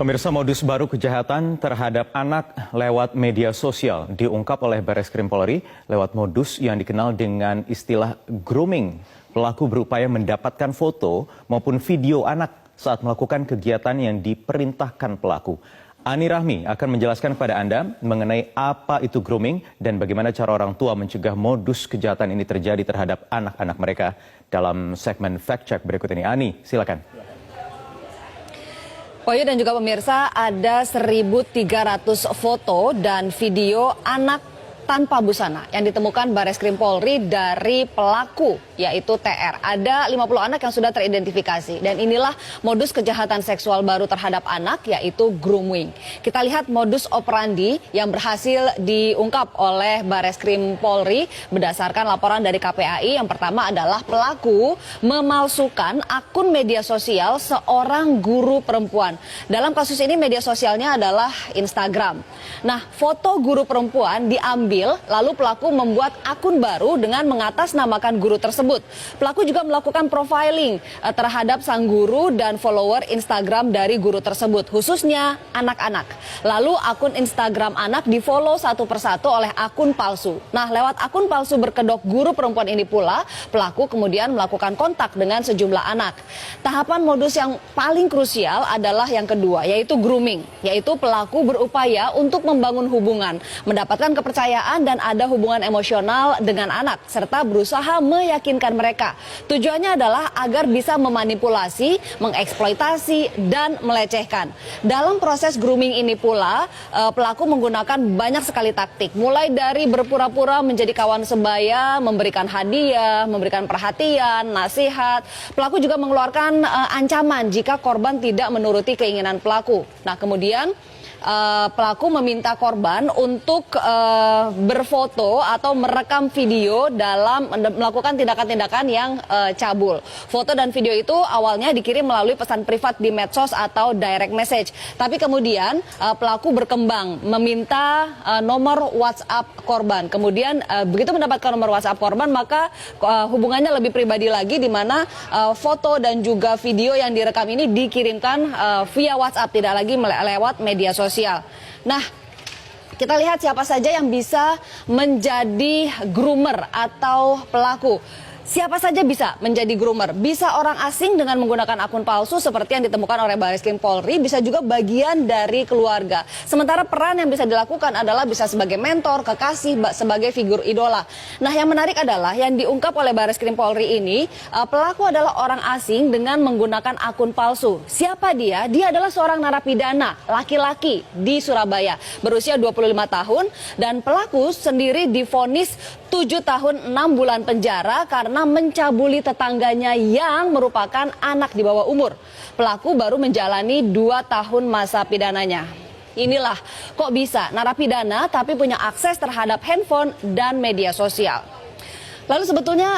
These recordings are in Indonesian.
Pemirsa, modus baru kejahatan terhadap anak lewat media sosial diungkap oleh Bareskrim Polri lewat modus yang dikenal dengan istilah grooming. Pelaku berupaya mendapatkan foto maupun video anak saat melakukan kegiatan yang diperintahkan pelaku. Ani Rahmi akan menjelaskan kepada Anda mengenai apa itu grooming dan bagaimana cara orang tua mencegah modus kejahatan ini terjadi terhadap anak-anak mereka dalam segmen Fact Check berikut ini. Ani, silakan. Poyo dan juga pemirsa, ada 1.300 foto dan video anak tanpa busana yang ditemukan Bareskrim Polri dari pelaku, yaitu TR. Ada 50 anak yang sudah teridentifikasi dan inilah modus kejahatan seksual baru terhadap anak, yaitu grooming. Kita lihat modus operandi yang berhasil diungkap oleh Bareskrim Polri berdasarkan laporan dari KPAI. Yang pertama adalah pelaku memalsukan akun media sosial seorang guru perempuan. Dalam kasus ini media sosialnya adalah Instagram. Nah, foto guru perempuan diambil lalu pelaku membuat akun baru dengan mengatasnamakan guru tersebut. Pelaku juga melakukan profiling terhadap sang guru dan follower Instagram dari guru tersebut, khususnya anak-anak. Lalu akun Instagram anak di-follow satu persatu oleh akun palsu. Nah, lewat akun palsu berkedok guru perempuan ini pula, pelaku kemudian melakukan kontak dengan sejumlah anak. Tahapan modus yang paling krusial adalah yang kedua, yaitu grooming, yaitu pelaku berupaya untuk membangun hubungan, mendapatkan kepercayaan dan ada hubungan emosional dengan anak, serta berusaha meyakinkan mereka. Tujuannya adalah agar bisa memanipulasi, mengeksploitasi, dan melecehkan. Dalam proses grooming ini pula, pelaku menggunakan banyak sekali taktik, mulai dari berpura-pura menjadi kawan sebaya, memberikan hadiah, memberikan perhatian, nasihat. Pelaku juga mengeluarkan ancaman jika korban tidak menuruti keinginan pelaku. Nah, kemudian pelaku meminta korban untuk berfoto atau merekam video dalam melakukan tindakan-tindakan yang cabul. Foto dan video itu awalnya dikirim melalui pesan privat di medsos atau direct message. Tapi kemudian pelaku berkembang meminta nomor WhatsApp korban. Kemudian begitu mendapatkan nomor WhatsApp korban, maka hubungannya lebih pribadi lagi, di mana foto dan juga video yang direkam ini dikirimkan via WhatsApp, tidak lagi lewat media sosial. Nah, kita lihat siapa saja yang bisa menjadi groomer atau pelaku. Siapa saja bisa menjadi groomer. Bisa orang asing dengan menggunakan akun palsu seperti yang ditemukan oleh Bareskrim Polri, bisa juga bagian dari keluarga. Sementara peran yang bisa dilakukan adalah bisa sebagai mentor, kekasih, sebagai figur idola. Nah, yang menarik adalah yang diungkap oleh Bareskrim Polri ini, pelaku adalah orang asing dengan menggunakan akun palsu. Siapa dia? Dia adalah seorang narapidana laki-laki di Surabaya, berusia 25 tahun, dan pelaku sendiri divonis 7 tahun 6 bulan penjara karena mencabuli tetangganya yang merupakan anak di bawah umur. Pelaku baru menjalani 2 tahun masa pidananya. Inilah kok bisa narapidana tapi punya akses terhadap handphone dan media sosial. Lalu sebetulnya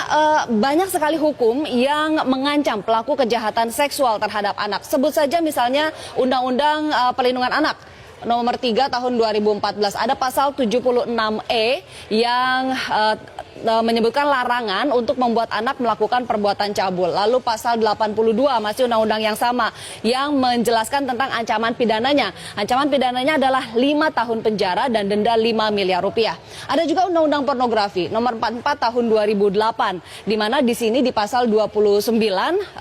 banyak sekali hukum yang mengancam pelaku kejahatan seksual terhadap anak. Sebut saja misalnya Undang-Undang Perlindungan Anak nomor 3 tahun 2014, ada pasal 76E yang menyebutkan larangan untuk membuat anak melakukan perbuatan cabul. Lalu pasal 82 masih undang-undang yang sama yang menjelaskan tentang ancaman pidananya. Ancaman pidananya adalah 5 tahun penjara dan denda 5 miliar rupiah. Ada juga undang-undang pornografi nomor 44 tahun 2008, di mana di sini di pasal 29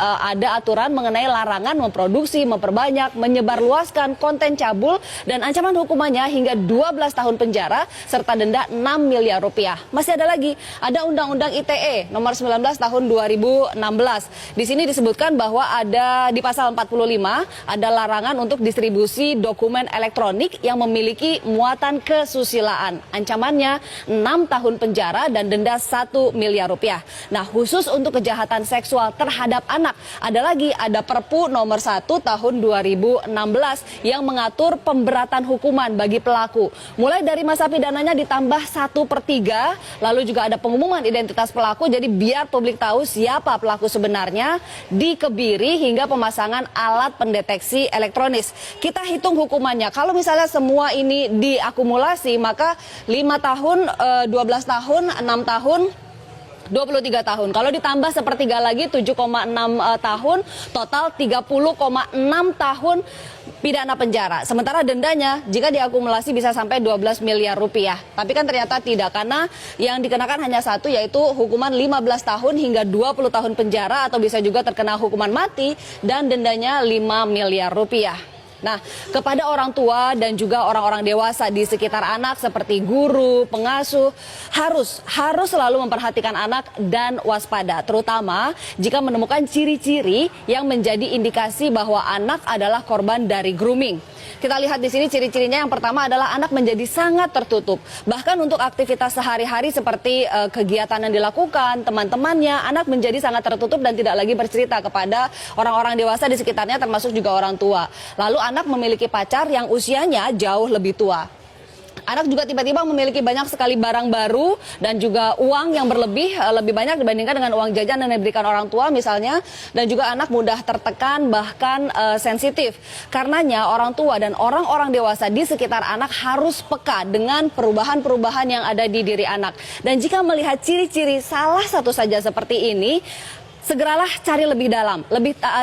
ada aturan mengenai larangan memproduksi, memperbanyak, menyebarluaskan konten cabul dan ancaman hukumannya hingga 12 tahun penjara serta denda 6 miliar rupiah. Masih ada lagi, ada Undang-Undang ITE nomor 19 tahun 2016. Di sini disebutkan bahwa ada di pasal 45 ada larangan untuk distribusi dokumen elektronik yang memiliki muatan kesusilaan. Ancamannya 6 tahun penjara dan denda 1 miliar rupiah. Nah, khusus untuk kejahatan seksual terhadap anak, ada Perpu nomor 1 tahun 2016 yang mengatur pemberatan hukuman bagi pelaku. Mulai dari masa pidananya ditambah 1/3, lalu juga ada pengumuman identitas pelaku, jadi biar publik tahu siapa pelaku sebenarnya, dikebiri hingga pemasangan alat pendeteksi elektronis. Kita hitung hukumannya, kalau misalnya semua ini diakumulasi, maka 5 tahun, 12 tahun, 6 tahun, 23 tahun. Kalau ditambah sepertiga lagi 7,6 tahun, total 30,6 tahun pidana penjara. Sementara dendanya jika diakumulasi bisa sampai 12 miliar rupiah. Tapi kan ternyata tidak, karena yang dikenakan hanya satu, yaitu hukuman 15 tahun hingga 20 tahun penjara, atau bisa juga terkena hukuman mati dan dendanya 5 miliar rupiah. Nah, kepada orang tua dan juga orang-orang dewasa di sekitar anak seperti guru, pengasuh, harus selalu memperhatikan anak dan waspada, terutama jika menemukan ciri-ciri yang menjadi indikasi bahwa anak adalah korban dari grooming. Kita lihat di sini ciri-cirinya. Yang pertama adalah anak menjadi sangat tertutup. Bahkan untuk aktivitas sehari-hari seperti kegiatan yang dilakukan, teman-temannya, anak menjadi sangat tertutup dan tidak lagi bercerita kepada orang-orang dewasa di sekitarnya, termasuk juga orang tua. Lalu anak memiliki pacar yang usianya jauh lebih tua. Anak juga tiba-tiba memiliki banyak sekali barang baru dan juga uang yang lebih banyak dibandingkan dengan uang jajan yang diberikan orang tua misalnya. Dan juga anak mudah tertekan, bahkan sensitif. Karenanya orang tua dan orang-orang dewasa di sekitar anak harus peka dengan perubahan-perubahan yang ada di diri anak. Dan jika melihat ciri-ciri salah satu saja seperti ini, segeralah cari lebih dalam,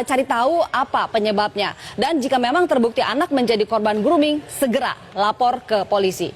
cari tahu apa penyebabnya. Dan jika memang terbukti anak menjadi korban grooming, segera lapor ke polisi.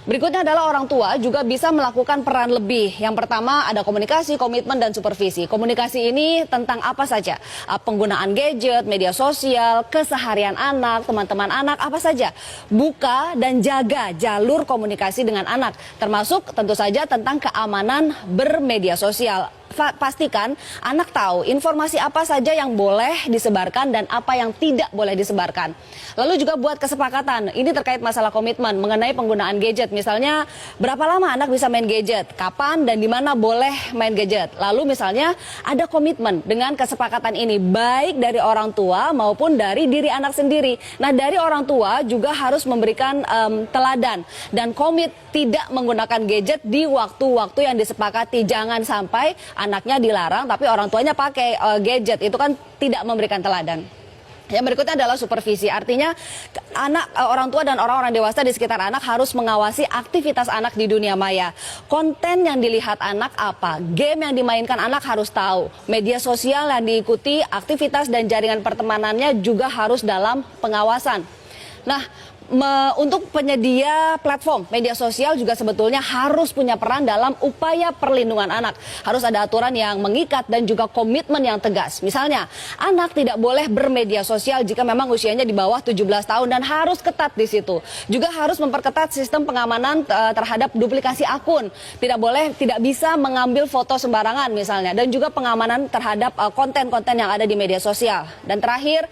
Berikutnya adalah orang tua juga bisa melakukan peran lebih. Yang pertama ada komunikasi, komitmen, dan supervisi. Komunikasi ini tentang apa saja? Penggunaan gadget, media sosial, keseharian anak, teman-teman anak, apa saja. Buka dan jaga jalur komunikasi dengan anak. Termasuk tentu saja tentang keamanan bermedia sosial. Pastikan anak tahu informasi apa saja yang boleh disebarkan dan apa yang tidak boleh disebarkan. Lalu juga buat kesepakatan, ini terkait masalah komitmen mengenai penggunaan gadget. Misalnya berapa lama anak bisa main gadget, kapan dan di mana boleh main gadget. Lalu misalnya ada komitmen dengan kesepakatan ini baik dari orang tua maupun dari diri anak sendiri. Nah, dari orang tua juga harus memberikan teladan dan komit tidak menggunakan gadget di waktu-waktu yang disepakati. Jangan sampai anaknya dilarang tapi orang tuanya pakai gadget, itu kan tidak memberikan teladan. Yang berikutnya adalah supervisi, artinya orang tua dan orang-orang dewasa di sekitar anak harus mengawasi aktivitas anak di dunia maya. Konten yang dilihat anak apa, game yang dimainkan anak harus tahu, media sosial yang diikuti, aktivitas dan jaringan pertemanannya juga harus dalam pengawasan. Nah, untuk penyedia platform media sosial juga sebetulnya harus punya peran dalam upaya perlindungan anak. Harus ada aturan yang mengikat dan juga komitmen yang tegas. Misalnya, anak tidak boleh bermedia sosial jika memang usianya di bawah 17 tahun dan harus ketat di situ. Juga harus memperketat sistem pengamanan terhadap duplikasi akun. Tidak bisa mengambil foto sembarangan misalnya, dan juga pengamanan terhadap konten-konten yang ada di media sosial. Dan terakhir,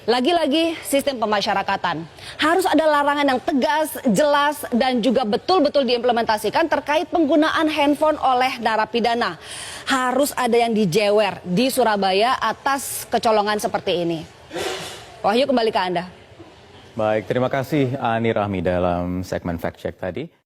lagi-lagi sistem pemasyarakatan. Harus ada larangan yang tegas, jelas, dan juga betul-betul diimplementasikan terkait penggunaan handphone oleh narapidana. Harus ada yang dijewer di Surabaya atas kecolongan seperti ini. Wahyu, kembali ke Anda. Baik, terima kasih Ani Rahmi dalam segmen Fact Check tadi.